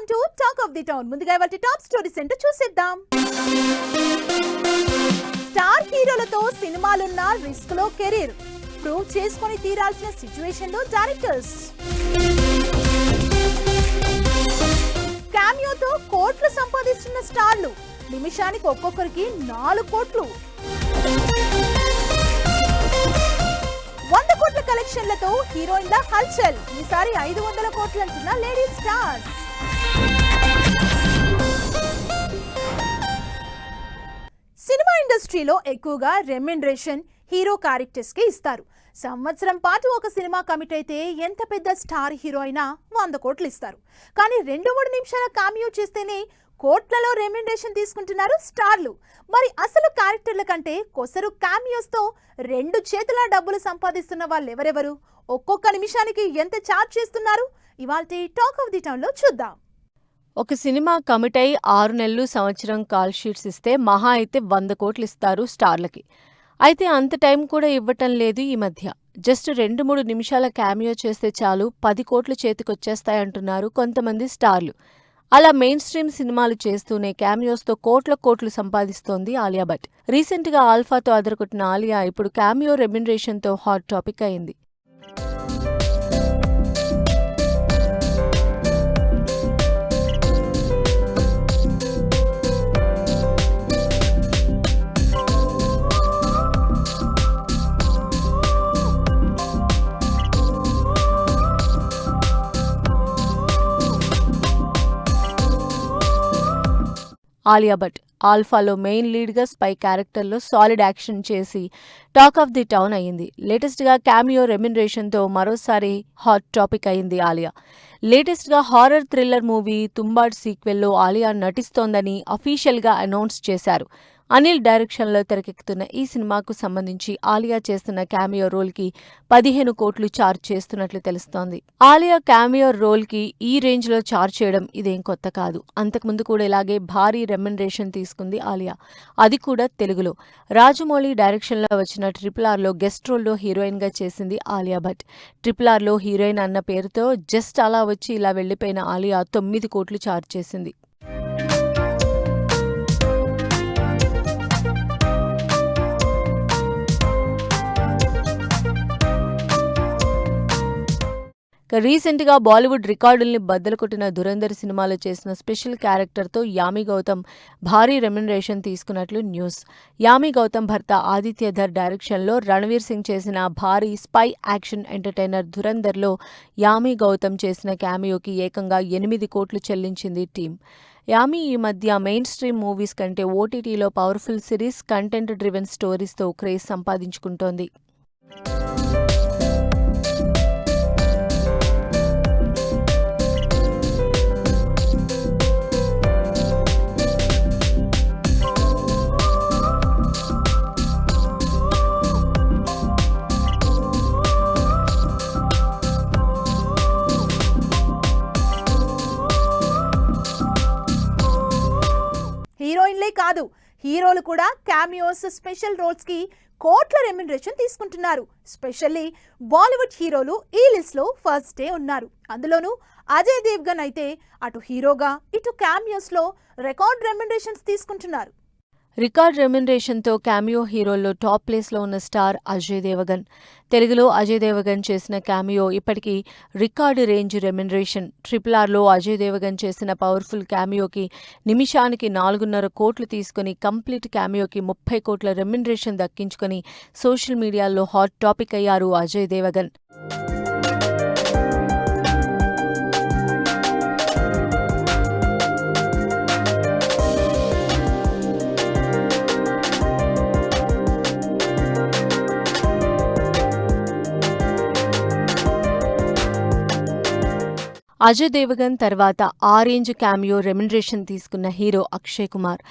Welcome to talk of the town. ముందుగా ఇవాల్టి top stories ఏంటో చూసేద్దాం. స్టార్ హీరోలతో సినిమాలున్న రిస్క్ లో కెరీర్ ప్రూవ్ చేసుకొని తీరాల్సిన సిచ్యువేషన్ లో డైరెక్టర్స్. క్యామియోతో కోట్లు సంపాదిస్తున్న స్టార్లు నిమిషానికి ఒక్కొక్కరికి 4 కోట్లు. 100 కోట్ల కలెక్షన్లతో హీరోయిన్ల హల్చల్. ఈసారి 500 కోట్లు అంటున్న లేడీ స్టార్స్. సినిమా ఇండస్ట్రీలో ఎక్కువగా రెమ్యునరేషన్ హీరో క్యారెక్టర్స్ కి ఇస్తారు. సంవత్సరం పాటు ఒక సినిమా కమిట్ అయితే ఎంత పెద్ద స్టార్ హీరో అయినా 100 కోట్లు ఇస్తారు. కానీ 2-3 నిమిషాల కామియో చేస్తేనే కోట్లలో రెమ్యునరేషన్ తీసుకుంటున్నారు స్టార్లు. మరి అసలు క్యారెక్టర్ల కంటే కొసరు కామియోస్తో 2 చేతుల డబ్బులు సంపాదిస్తున్న వాళ్ళు ఎవరెవరు, ఒక్కొక్క నిమిషానికి ఎంత ఛార్జ్ చేస్తున్నారు, ఇవాల్టి టాక్ ఆఫ్ ది టౌన్ లో చూద్దాం. ఒక సినిమా కమిట్ అయి 6 నెలలు సంవత్సరం కాల్ షీట్స్ ఇస్తే మహా అయితే 100 కోట్లు ఇస్తారు స్టార్లకి. అయితే అంత టైం కూడా ఇవ్వటం లేదు ఈ మధ్య. జస్ట్ 2-3 నిమిషాల క్యామియో చేస్తే చాలు 10 కోట్లు చేతికొచ్చేస్తాయంటున్నారు కొంతమంది స్టార్లు. అలా మెయిన్ స్ట్రీమ్ సినిమాలు చేస్తూనే క్యామియోస్తో కోట్లు సంపాదిస్తోంది ఆలియా భట్. రీసెంట్గా ఆల్ఫాతో అదరగొట్టిన ఆలియా ఇప్పుడు క్యామియో రెమ్యునరేషన్తో హాట్ టాపిక్ అయింది. ఆలియా భట్ ఆల్ఫాలో మెయిన్ లీడ్గా స్పై క్యారెక్టర్లో సాలిడ్ యాక్షన్ చేసి టాక్ ఆఫ్ ది టౌన్ అయ్యింది. లేటెస్ట్గా క్యామియో రెమ్యునరేషన్తో మరోసారి హాట్ టాపిక్ అయింది ఆలియా. లేటెస్ట్గా హారర్ థ్రిల్లర్ మూవీ తుంబాడ్ సీక్వెల్లో ఆలియా నటిస్తోందని అఫీషియల్గా అనౌన్స్ చేశారు. అనిల్ డైరెక్షన్లో తెరకెక్కుతున్న ఈ సినిమాకు సంబంధించి ఆలియా చేస్తున్న క్యామియో రోల్కి 15 కోట్లు ఛార్జ్ చేస్తున్నట్లు తెలుస్తోంది. ఆలియా క్యామియో రోల్కి ఈ రేంజ్లో ఛార్జ్ చేయడం ఇదేం కొత్త కాదు. అంతకుముందు కూడా ఇలాగే భారీ రెమ్యునరేషన్ తీసుకుంది ఆలియా, అది కూడా తెలుగులో. రాజమౌళి డైరెక్షన్లో వచ్చిన RRRలో గెస్ట్ రోల్లో హీరోయిన్గా చేసింది ఆలియా భట్. RRRలో హీరోయిన్ అన్న పేరుతో జస్ట్ అలా వచ్చి ఇలా వెళ్లిపోయిన ఆలియా 9 కోట్లు ఛార్జ్ చేసింది. రీసెంట్గా బాలీవుడ్ రికార్డుల్ని బద్దలు కొట్టిన ధురంధర్ సినిమాలో చేసిన స్పెషల్ క్యారెక్టర్తో యామి గౌతమ్ భారీ రెమ్యునరేషన్ తీసుకున్నట్లు న్యూస్. యామి గౌతమ్ భర్త ఆదిత్య ధర్ డైరెక్షన్లో రణవీర్ సింగ్ చేసిన భారీ స్పై యాక్షన్ ఎంటర్టైనర్ ధురంధర్లో యామి గౌతమ్ చేసిన క్యామియోకి ఏకంగా 8 కోట్లు చెల్లించింది టీం. యామి ఈ మధ్య మెయిన్ స్ట్రీమ్ మూవీస్ కంటే ఓటీటీలో పవర్ఫుల్ సిరీస్, కంటెంట్ డ్రివెన్ స్టోరీస్తో క్రేజ్ సంపాదించుకుంటోంది. హీరోయిన్లే కాదు, హీరోలు కూడా క్యామియోస్, స్పెషల్ రోల్స్ కి కోట్ల రెమ్యునరేషన్ తీసుకుంటున్నారు. స్పెషల్లీ బాలీవుడ్ హీరోలు ఈ లిస్ట్ లో ఫస్ట్ డే ఉన్నారు. అందులోనూ అజయ్ దేవ్గన్ అయితే అటు హీరోగా ఇటు క్యామియోస్ లో రికార్డ్ రెమ్యునరేషన్స్ తీసుకుంటున్నారు. రికార్డ్ రెమ్యునరేషన్తో క్యామియో హీరోల్లో టాప్ ప్లేస్లో ఉన్న స్టార్ అజయ్ దేవగన్. తెలుగులో అజయ్ దేవగన్ చేసిన క్యామియో ఇప్పటికీ రికార్డు రేంజ్ రెమ్యునరేషన్. RRRలో అజయ్ దేవగన్ చేసిన పవర్ఫుల్ క్యామియోకి నిమిషానికి 4.5 కోట్లు తీసుకుని కంప్లీట్ క్యామియోకి 30 కోట్ల రెమ్యునరేషన్ దక్కించుకొని సోషల్ మీడియాలో హాట్ టాపిక్ అయ్యారు అజయ్ దేవగన్. అజయ్ దేవగన్ తర్వాత ఆ రేంజ్ క్యామియో రెమ్యునరేషన్ తీసుకున్న హీరో అక్షయ్ కుమార్.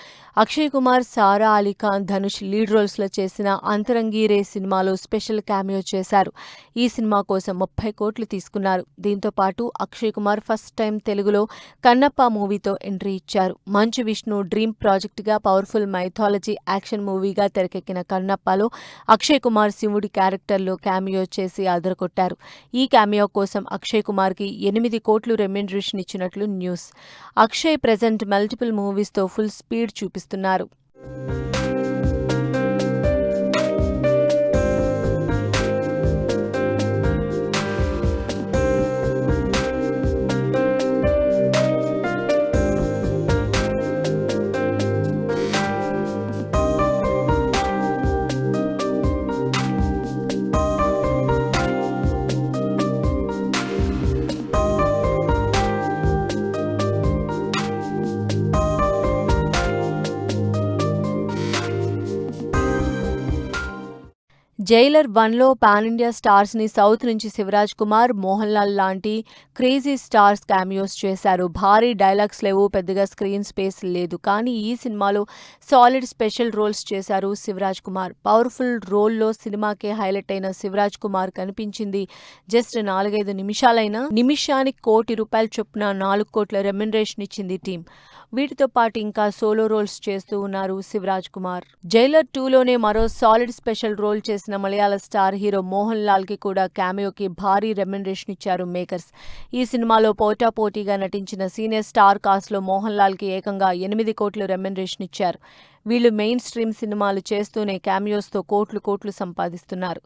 అక్షయ్ కుమార్ సారా అలీ ఖాన్, ధనుష్ లీడ్ రోల్స్లో చేసిన అంతరంగి రే సినిమాలో స్పెషల్ క్యామియో చేశారు. ఈ సినిమా కోసం 30 కోట్లు తీసుకున్నారు. దీంతో పాటు అక్షయ్ కుమార్ ఫస్ట్ టైం తెలుగులో కన్నప్ప మూవీతో ఎంట్రీ ఇచ్చారు. మంచు విష్ణు డ్రీమ్ ప్రాజెక్టుగా పవర్ఫుల్ మైథాలజీ యాక్షన్ మూవీగా తెరకెక్కిన కన్నప్పలో అక్షయ్ కుమార్ శివుడి క్యారెక్టర్లో క్యామియో చేసి అదరగొట్టారు. ఈ క్యామియో కోసం అక్షయ్ కుమార్కి 8 కోట్లు రెమ్యునరేషన్ ఇచ్చినట్లు న్యూస్. అక్షయ్ ప్రెజెంట్ మల్టిపుల్ మూవీస్తో ఫుల్ స్పీడ్ చూపిస్తున్నారు. జైలర్ 1లో పాన్ ఇండియా స్టార్స్ని సౌత్ నుంచి శివరాజ్ కుమార్, మోహన్ లాల్ లాంటి క్రేజీ స్టార్స్ క్యామియోస్ చేశారు. భారీ డైలాగ్స్ లేవు, పెద్దగా స్క్రీన్ స్పేస్ లేదు. కానీ ఈ సినిమాలో సాలిడ్ స్పెషల్ రోల్స్ చేశారు శివరాజ్ కుమార్. పవర్ఫుల్ రోల్లో సినిమాకే హైలైట్ అయిన శివరాజ్ కుమార్ కనిపించింది జస్ట్ 4-5 నిమిషాలైనా నిమిషానికి ₹1 కోటి చొప్పున 4 కోట్ల రెమ్యునరేషన్ ఇచ్చింది టీం. వీటితో పాటు ఇంకా సోలో రోల్స్ చేస్తూ ఉన్నారు శివరాజ్ కుమార్. జైలర్ 2లోనే మరో సాలిడ్ స్పెషల్ రోల్ చేసిన మలయాళ స్టార్ హీరో మోహన్ లాల్ కి కూడా క్యామియోకి భారీ రెమ్యునరేషన్ ఇచ్చారు మేకర్స్. ఈ సినిమాలో పోటాపోటీగా నటించిన సీనియర్ స్టార్ కాస్ట్ లో మోహన్ లాల్ కి ఏకంగా 8 కోట్ల రెమ్యునరేషన్ ఇచ్చారు. వీళ్ళు మెయిన్ స్ట్రీమ్ సినిమాలు చేస్తూనే క్యామియోస్తో కోట్లు సంపాదిస్తున్నారు.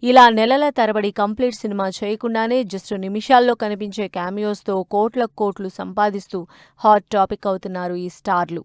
ఇలా నెలల తరబడి కంప్లీట్ సినిమా చేయకుండానే జస్ట్ నిమిషాల్లో కనిపించే క్యామియోస్తో కోట్లు సంపాదిస్తూ హాట్ టాపిక్ అవుతున్నారు ఈ స్టార్లు.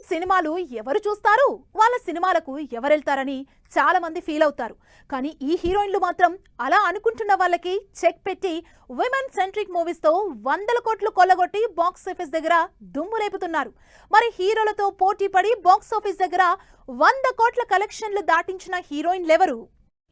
సినిమాలు ఎవరు చూస్తారు, వాళ్ళ సినిమాలకు ఎవరెళ్తారని చాలా మంది ఫీల్ అవుతారు. కానీ ఈ హీరోయిన్లు మాత్రం అలా అనుకుంటున్న వాళ్ళకి చెక్ పెట్టి విమెన్ సెంట్రిక్ మూవీస్తో 100 కోట్లు కొల్లగొట్టి బాక్స్ ఆఫీస్ దగ్గర దుమ్ము రేపుతున్నారు. మరి హీరోలతో పోటీ పడి బాక్స్ ఆఫీస్ దగ్గర 100 కోట్ల కలెక్షన్లు దాటించిన హీరోయిన్లెవరు?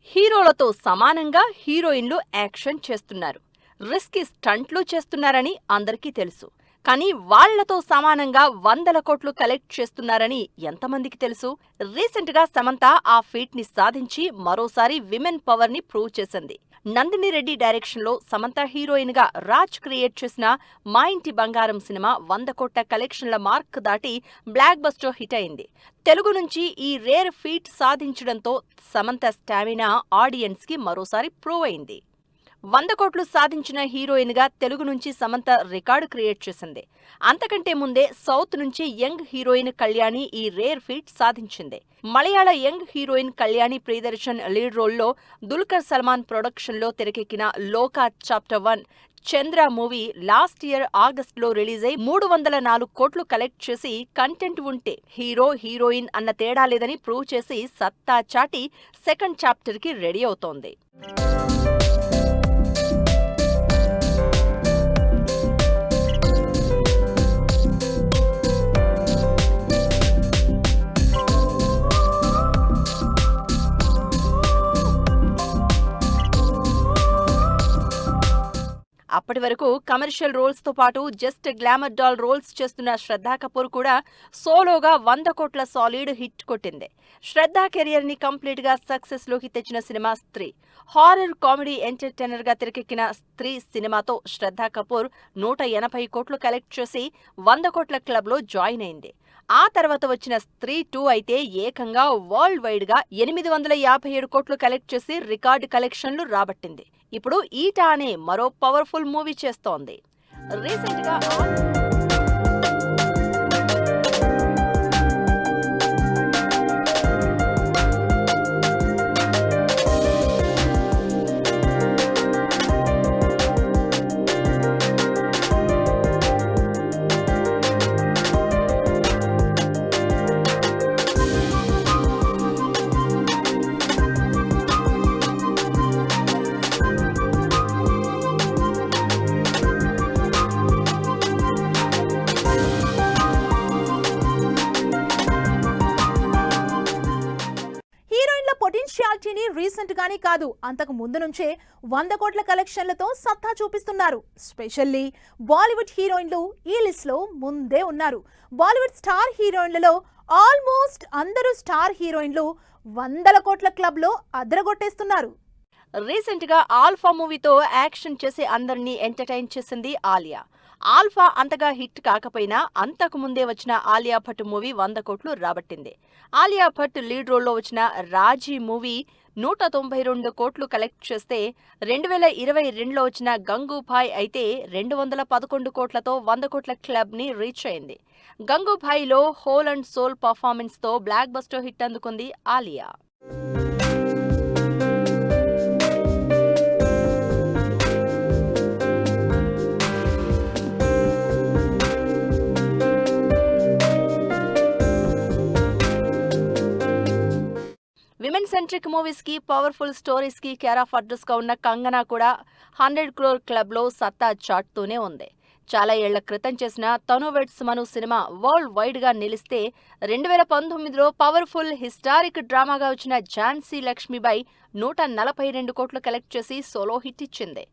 హీరోలతో సమానంగా హీరోయిన్లు యాక్షన్ చేస్తున్నారు, రిస్కీ స్టంట్లు చేస్తున్నారని అందరికీ తెలుసు. కానీ వాళ్లతో సమానంగా 100 కోట్లు కలెక్ట్ చేస్తున్నారని ఎంతమందికి తెలుసు? రీసెంట్ గా సమంత ఆ ఫీట్ ని సాధించి మరోసారి విమెన్ పవర్ ని ప్రూవ్ చేసింది. నందిని రెడ్డి డైరెక్షన్ లో సమంత హీరోయిన్ గా రాజ్ క్రియేట్ చేసిన మా ఇంటి బంగారం సినిమా 100 కోట్ల కలెక్షన్ల మార్క్ దాటి బ్లాక్ బస్టర్ హిట్ అయింది. తెలుగు నుంచి ఈ రేర్ ఫీట్ సాధించడంతో సమంత స్టామినా ఆడియన్స్ కి మరోసారి ప్రూవ్ అయింది. 100 కోట్లు సాధించిన హీరోయిన్ గా తెలుగు నుంచి సమంత రికార్డు క్రియేట్ చేసింది. అంతకంటే ముందే సౌత్ నుంచి యంగ్ హీరోయిన్ కళ్యాణి ఈ రేర్ ఫీట్ సాధించింది. Malayala young heroine Kalyani Priyadarshan lead రోల్లో దుల్కర్ సల్మాన్ ప్రొడక్షన్ లో తెరకెక్కిన Lokah chapter 1 Chandra movie last year ఆగస్టులో రిలీజ్ అయి 304 కోట్లు కలెక్ట్ చేసి కంటెంట్ ఉంటే హీరో హీరోయిన్ అన్న తేడా లేదని ప్రూవ్ చేసి సత్తా చాటి సెకండ్ చాప్టర్ కి రెడీ అవుతోంది. అప్పటి వరకు కమర్షియల్ రోల్స్ తో పాటు జస్ట్ గ్లామర్ డాల్ రోల్స్ చేస్తున్న శ్రద్ధా కపూర్ కూడా సోలోగా 100 కోట్ల సాలిడ్ హిట్ కొట్టింది. శ్రద్ధా కెరియర్ ని కంప్లీట్ గా సక్సెస్ లోకి తెచ్చిన సినిమా స్త్రీ. హారర్ కామెడీ ఎంటర్టైనర్ గా తెరకెక్కిన స్త్రీ సినిమాతో శ్రద్ధా కపూర్ 180 కోట్లు కలెక్ట్ చేసి 100 కోట్ల క్లబ్ లో జాయిన్ అయింది. ఆ తర్వాత వచ్చిన స్త్రీ 2 అయితే ఏకంగా వరల్డ్ వైడ్ గా 857 కోట్లు కలెక్ట్ చేసి రికార్డు కలెక్షన్లు రాబట్టింది. ఇప్పుడు ఈటా అనే మరో పవర్ఫుల్ మూవీ చేస్తోంది. రీసెంట్ గా పొటెన్షియాలిటీని రీసెంట్ గానీ కాదు, అంతకు ముందు నుంచే 100 కోట్ల కలెక్షన్లతో సత్తా చూపిస్తున్నారు. స్పెషల్లీ బాలీవుడ్ హీరోయిన్లు ఈ లిస్ట్ లో ముందే ఉన్నారు. బాలీవుడ్ స్టార్ హీరోయిన్లలో ఆల్మోస్ట్ అందరూ స్టార్ హీరోయిన్లు 100 కోట్ల క్లబ్లో అదరగొట్టేస్తున్నారు. రీసెంట్ గా ఆల్ఫా మూవీతో యాక్షన్ చేసి అందరినీ ఎంటర్టైన్ చేసింది ఆలియా. ఆల్ఫా అంతగా హిట్ కాకపోయినా అంతకు ముందే వచ్చిన ఆలియా భట్ మూవీ 100 కోట్లు రాబట్టింది. ఆలియా భట్ లీడ్ రోల్లో వచ్చిన రాజీ మూవీ 192 కోట్లు కలెక్ట్ చేస్తే 2022లో వచ్చిన గంగూభాయ్ అయితే 211 కోట్లతో 100 కోట్ల క్లబ్ ని రీచ్ అయింది. గంగూభాయ్లో హోల్ అండ్ సోల్ పర్ఫార్మెన్స్ తో బ్లాక్ బస్టర్ హిట్ అందుకుంది ఆలియా. విమెన్ సెంట్రిక్ మూవీస్ కి పవర్ఫుల్ స్టోరీస్ కి కేర్ ఆఫ్ అడ్రస్ గా ఉన్న కంగనా కూడా 100 క్రోర్ క్లబ్ లో సత్తా చాటుతూనే ఉంది. చాలా ఏళ్ల క్రితం చేసిన తను వెడ్స్ మను సినిమా వరల్డ్ వైడ్ గా నిలిస్తే 2019లో పవర్ఫుల్ హిస్టారిక్ డ్రామాగా వచ్చిన ఝాన్సీ లక్ష్మీబాయి 142 కోట్లు కలెక్ట్ చేసి సోలో హిట్ ఇచ్చింది.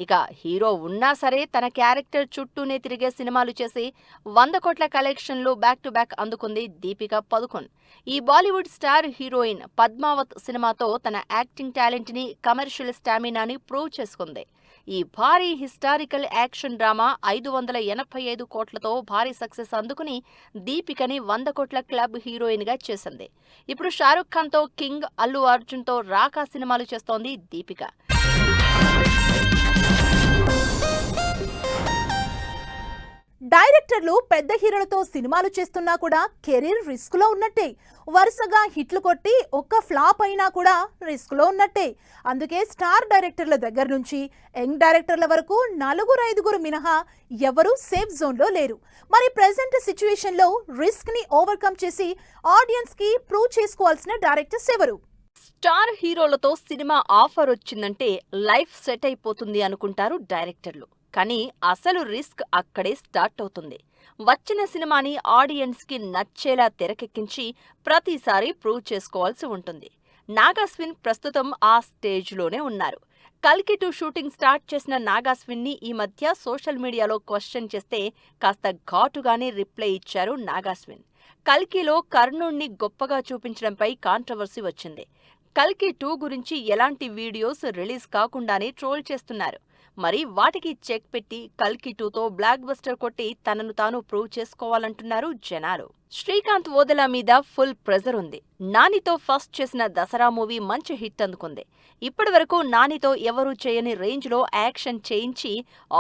ఇక హీరో ఉన్నా సరే తన క్యారెక్టర్ చుట్టూనే తిరిగే సినిమాలు చేసి 100 కోట్ల కలెక్షన్లు బ్యాక్ టు బ్యాక్ అందుకుంది దీపికా పదుకొన్. ఈ బాలీవుడ్ స్టార్ హీరోయిన్ పద్మావత్ సినిమాతో తన యాక్టింగ్ టాలెంట్ ని, కమర్షియల్ స్టామినాని ప్రూవ్ చేసుకుంది. ఈ భారీ హిస్టారికల్ యాక్షన్ డ్రామా 585 కోట్లతో భారీ సక్సెస్ అందుకుని దీపికని 100 కోట్ల క్లబ్ హీరోయిన్ గా చేసింది. ఇప్పుడు షారుఖ్ ఖాన్ తో కింగ్, అల్లు అర్జున్ తో రాకా సినిమాలు చేస్తోంది దీపిక. డైరెక్టర్లు పెద్ద హీరోలతో సినిమాలు చేస్తున్నా కూడా కెరీర్ రిస్క్ లో ఉన్నట్టే. వరుసగా హిట్లు కొట్టి ఒక్క ఫ్లాప్ అయినా కూడా రిస్క్ లో ఉన్నట్టే. అందుకే స్టార్ డైరెక్టర్ల దగ్గర నుంచి యంగ్ డైరెక్టర్ల వరకు 4-5 మినహా ఎవరూ సేఫ్ జోన్ లో లేరు. మరి ప్రెసెంట్ సిచ్యువేషన్ లో రిస్క్ ని ఓవర్కమ్ చేసి ఆడియన్స్ కి ప్రూవ్ చేసుకోవాల్సిన డైరెక్టర్స్ ఎవరు? స్టార్ హీరోలతో సినిమా ఆఫర్ వచ్చిందంటే లైఫ్ సెట్ అయిపోతుంది అనుకుంటారు డైరెక్టర్లు. కానీ అసలు రిస్క్ అక్కడే స్టార్ట్ అవుతుంది. వచ్చిన సినిమాని ఆడియన్స్ కి నచ్చేలా తెరకెక్కించి ప్రతిసారి ప్రూవ్ చేసుకోవాల్సి ఉంటుంది. నాగాస్విన్ ప్రస్తుతం ఆ స్టేజ్లోనే ఉన్నారు. కల్కి 2 షూటింగ్ స్టార్ట్ చేసిన నాగాస్విన్ని ఈ మధ్య సోషల్ మీడియాలో క్వశ్చన్ చేస్తే కాస్త ఘాటుగానే రిప్లై ఇచ్చారు నాగాస్విన్. కల్కిలో కర్ణుణ్ణి గొప్పగా చూపించడంపై కాంట్రవర్సీ వచ్చింది. కల్కి 2 గురించి ఎలాంటి వీడియోస్ రిలీజ్ కాకుండానే ట్రోల్ చేస్తున్నారు. మరి వాటికి చెక్ పెట్టి కల్కి 2తో బ్లాక్ బస్టర్ కొట్టి తనను తాను ప్రూవ్ చేసుకోవాలంటున్నారు జనాలు. శ్రీకాంత్ ఓదెలా మీద ఫుల్ ప్రెజర్ ఉంది. నానితో ఫస్ట్ చేసిన దసరా మూవీ మంచి హిట్ అందుకుంది. ఇప్పటివరకు నానితో ఎవరూ చేయని రేంజ్లో యాక్షన్ చేయించి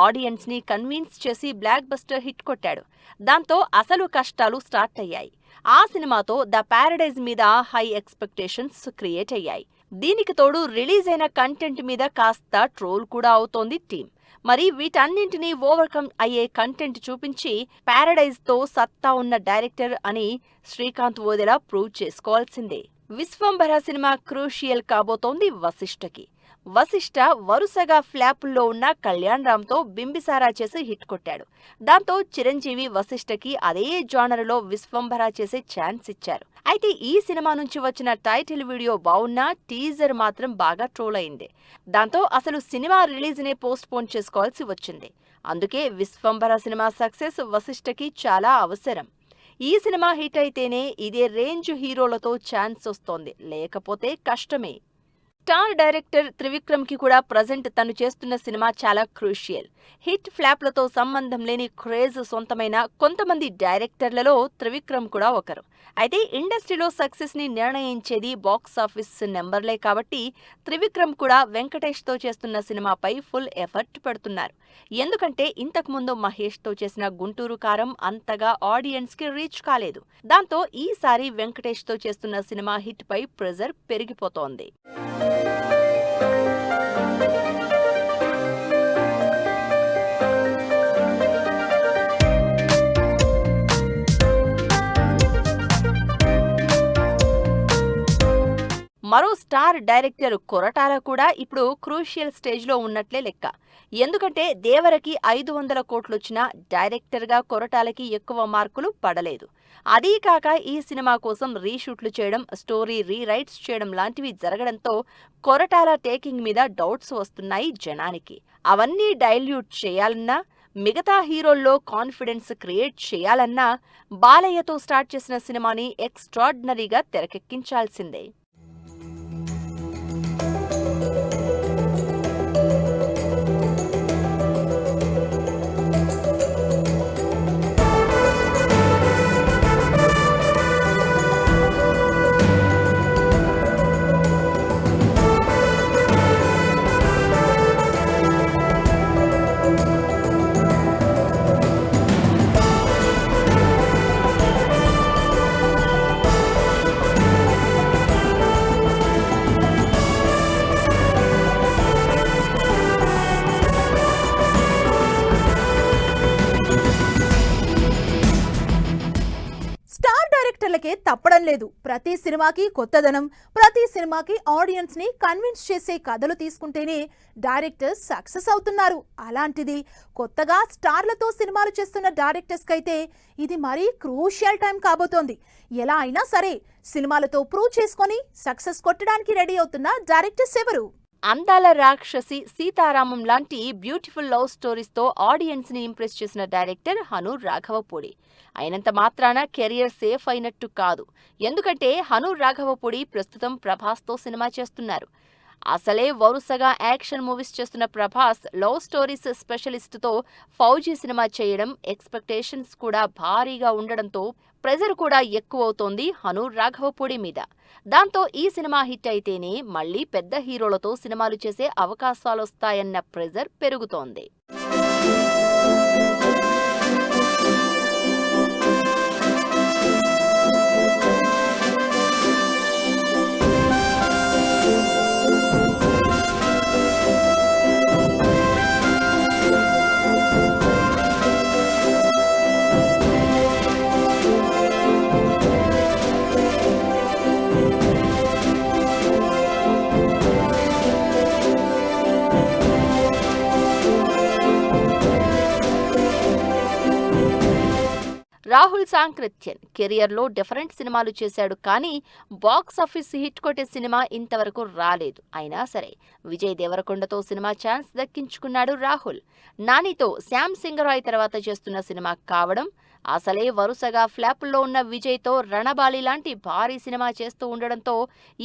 ఆడియన్స్ ని కన్విన్స్ చేసి బ్లాక్ బస్టర్ హిట్ కొట్టాడు. దాంతో అసలు కష్టాలు స్టార్ట్ అయ్యాయి. ఆ సినిమాతో ద ప్యారడైజ్ మీద హై ఎక్స్పెక్టేషన్స్ క్రియేట్ అయ్యాయి. దీనికి తోడు రిలీజ్ అయిన కంటెంట్ మీద కాస్త ట్రోల్ కూడా అవుతోంది టీం. మరి వీటన్నింటినీ ఓవర్కమ్ అయ్యే కంటెంట్ చూపించి ప్యారడైజ్ తో సత్తా ఉన్న డైరెక్టర్ అని శ్రీకాంత్ ఓదెలా ప్రూవ్ చేసుకోవాల్సిందే. విశ్వంభర సినిమా క్రూషియల్ కాబోతోంది వశిష్ఠకి. వశిష్ఠ వరుసగా ఫ్లాపుల్లో ఉన్న కళ్యాణ్ రామ్తో బింబిసారా చేసి హిట్ కొట్టాడు. దాంతో చిరంజీవి వశిష్ఠకి అదే జానర్లో విశ్వంభర చేసే ఛాన్స్ ఇచ్చారు. అయితే ఈ సినిమా నుంచి వచ్చిన టైటిల్ వీడియో బాగున్నా టీజర్ మాత్రం బాగా ట్రోల్ అయింది. దాంతో అసలు సినిమా రిలీజ్నే పోస్ట్ పోన్ చేసుకోవాల్సి వచ్చింది. అందుకే విశ్వంభర సినిమా సక్సెస్ వశిష్ఠకి చాలా అవసరం. ఈ సినిమా హిట్ అయితేనే ఇదే రేంజ్ హీరోలతో ఛాన్స్ వస్తోంది, లేకపోతే కష్టమే. స్టార్ డైరెక్టర్ త్రివిక్రమ్ కి కూడా ప్రజెంట్ తను చేస్తున్న సినిమా చాలా క్రూషియల్. హిట్ ఫ్లాప్లతో సంబంధం లేని క్రేజ్ సొంతమైన కొంతమంది డైరెక్టర్లలో త్రివిక్రమ్ కూడా ఒకరు. అయితే ఇండస్ట్రీలో సక్సెస్ ని నిర్ణయించేది బాక్స్ ఆఫీస్ నెంబర్లే కాబట్టి త్రివిక్రమ్ కూడా వెంకటేష్ తో చేస్తున్న సినిమాపై ఫుల్ ఎఫర్ట్ పెడుతున్నారు. ఎందుకంటే ఇంతకుముందు మహేష్ తో చేసిన గుంటూరు కారం అంతగా ఆడియన్స్ కి రీచ్ కాలేదు. దాంతో ఈసారి వెంకటేష్ తో చేస్తున్న సినిమా హిట్ పై ప్రెజర్ పెరిగిపోతోంది. మరో స్టార్ డైరెక్టర్ కొరటాల కూడా ఇప్పుడు క్రూషియల్ స్టేజ్లో ఉన్నట్లే లెక్క. ఎందుకంటే దేవరకి 500 కోట్లొచ్చినా డైరెక్టర్గా కొరటాలకి ఎక్కువ మార్కులు పడలేదు. అదీ కాక ఈ సినిమా కోసం రీషూట్లు చేయడం, స్టోరీ రీరైట్స్ చేయడం లాంటివి జరగడంతో కొరటాల టేకింగ్ మీద డౌట్స్ వస్తున్నాయి జనానికి. అవన్నీ డైల్యూట్ చేయాలన్నా, మిగతా హీరోల్లో కాన్ఫిడెన్స్ క్రియేట్ చేయాలన్నా బాలయ్యతో స్టార్ట్ చేసిన సినిమాని ఎక్స్ట్రాడినరీగా తెరకెక్కించాల్సిందే. డైరెక్టర్లకే తప్పడం లేదు. ప్రతి సినిమాకి కొత్తదనం, ప్రతి సినిమాకి ఆడియన్స్ ని కన్విన్స్ చేసే కథలు తీసుకుంటేనే డైరెక్టర్స్ సక్సెస్ అవుతున్నారు. అలాంటిది కొత్తగా స్టార్లతో సినిమాలు చేస్తున్న డైరెక్టర్స్ కైతే ఇది మరీ క్రూషియల్ టైం కాబోతోంది. ఎలా అయినా సరే సినిమాలతో ప్రూవ్ చేసుకొని సక్సెస్ కొట్టడానికి రెడీ అవుతున్న డైరెక్టర్స్ ఎవరు? అందాల రాక్షసి, సీతారామం లాంటి బ్యూటిఫుల్ లవ్ స్టోరీస్తో ఆడియన్స్ని ఇంప్రెస్ చేసిన డైరెక్టర్ హను రాఘవపూడి. అయినంత మాత్రాన కెరియర్ సేఫ్ అయినట్టు కాదు. ఎందుకంటే హను రాఘవపూడి ప్రస్తుతం ప్రభాస్తో సినిమా చేస్తున్నారు. అసలే వరుసగా యాక్షన్ మూవీస్ చేస్తున్న ప్రభాస్ లవ్ స్టోరీస్ స్పెషలిస్ట్తో ఫౌజీ సినిమా చేయడం, ఎక్స్పెక్టేషన్స్ కూడా భారీగా ఉండడంతో ప్రెజర్ కూడా ఎక్కువవుతోంది హను రాఘవపూడి మీద. దాంతో ఈ సినిమా హిట్ అయితేనే మళ్లీ పెద్ద హీరోలతో సినిమాలు చేసే అవకాశాలొస్తాయన్న ప్రెజర్ పెరుగుతోంది. రాహుల్ సాంక్రిత్యన్ కెరియర్లో డిఫరెంట్ సినిమాలు చేశాడు, కానీ బాక్సాఫీస్ హిట్ కొట్టే సినిమా ఇంతవరకు రాలేదు. అయినా సరే విజయ్ దేవరకొండతో సినిమా ఛాన్స్ దక్కించుకున్నాడు రాహుల్. నానితో శ్యామ్ సింగరాయ్ తర్వాత చేస్తున్న సినిమా కావడం, అసలే వరుసగా ఫ్లాపుల్లో ఉన్న విజయ్తో రణబాలి లాంటి భారీ సినిమా చేస్తూ ఉండడంతో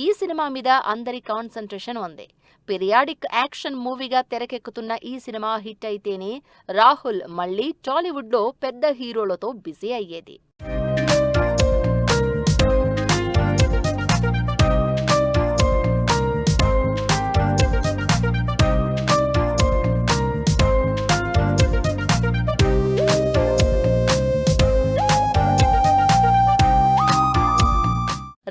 ఈ సినిమా మీద అందరి కాన్సంట్రేషన్ ఉంది. పీరియాడిక్ యాక్షన్ మూవీగా తెరకెక్కుతున్న ఈ సినిమా హిట్ అయితేనే రాహుల్ మళ్లీ టాలీవుడ్లో పెద్ద హీరోలతో బిజీ అయ్యేది.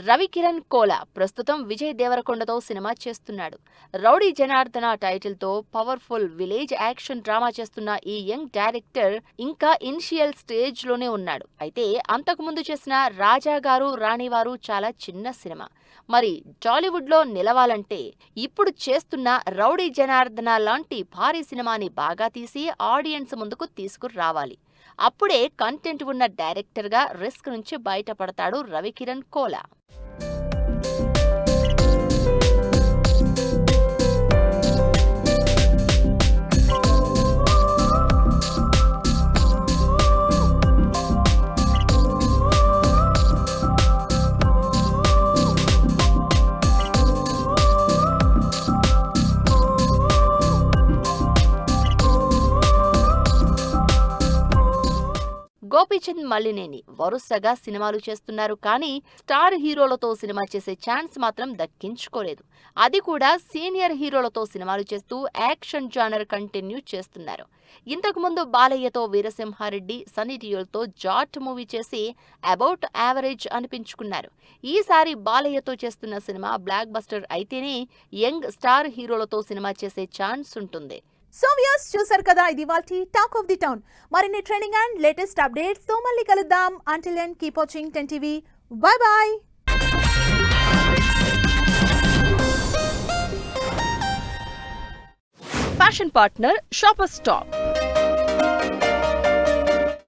రవికిరణ్ కోలా ప్రస్తుతం విజయ్ దేవరకొండతో సినిమా చేస్తున్నాడు. రౌడీ జనార్దన టైటిల్తో పవర్ఫుల్ విలేజ్ యాక్షన్ డ్రామా చేస్తున్న ఈ యంగ్ డైరెక్టర్ ఇంకా ఇనిషియల్ స్టేజ్లోనే ఉన్నాడు. అయితే అంతకుముందు చేసిన రాజాగారు రాణివారు చాలా చిన్న సినిమా. మరి టాలీవుడ్లో నిలవాలంటే ఇప్పుడు చేస్తున్న రౌడీ జనార్దన లాంటి భారీ సినిమాని బాగా తీసి ఆడియన్స్ ముందుకు తీసుకురావాలి. అప్పుడే కంటెంట్ ఉన్న డైరెక్టర్గా రిస్క్ నుంచి బయటపడతాడు రవికిరణ్ కోలా. గోపీచంద్ మల్లినేని వరుసగా సినిమాలు చేస్తున్నారు, కానీ స్టార్ హీరోలతో సినిమా చేసే ఛాన్స్ మాత్రం దక్కించుకోలేదు. అది కూడా సీనియర్ హీరోలతో సినిమాలు చేస్తూ యాక్షన్ జానర్ కంటిన్యూ చేస్తున్నారు. ఇంతకుముందు బాలయ్యతో వీరసింహారెడ్డి, సన్నీ డియోల్తో జాట్ మూవీ చేసి అబౌట్ యావరేజ్ అనిపించుకున్నారు. ఈసారి బాలయ్యతో చేస్తున్న సినిమా బ్లాక్ బస్టర్ అయితేనే యంగ్ స్టార్ హీరోలతో సినిమా చేసే ఛాన్స్ ఉంటుంది. సో వ్యూయర్స్, చూసారు కదా, ఇది వాల్టి టాక్ ఆఫ్ ది టౌన్. మరిన్ని ట్రెండింగ్ అండ్ లేటెస్ట్ అప్డేట్స్ తో మళ్ళీ కలుద్దాం. Until then keep watching 10 TV. Bye bye. Fashion partner shopper stop.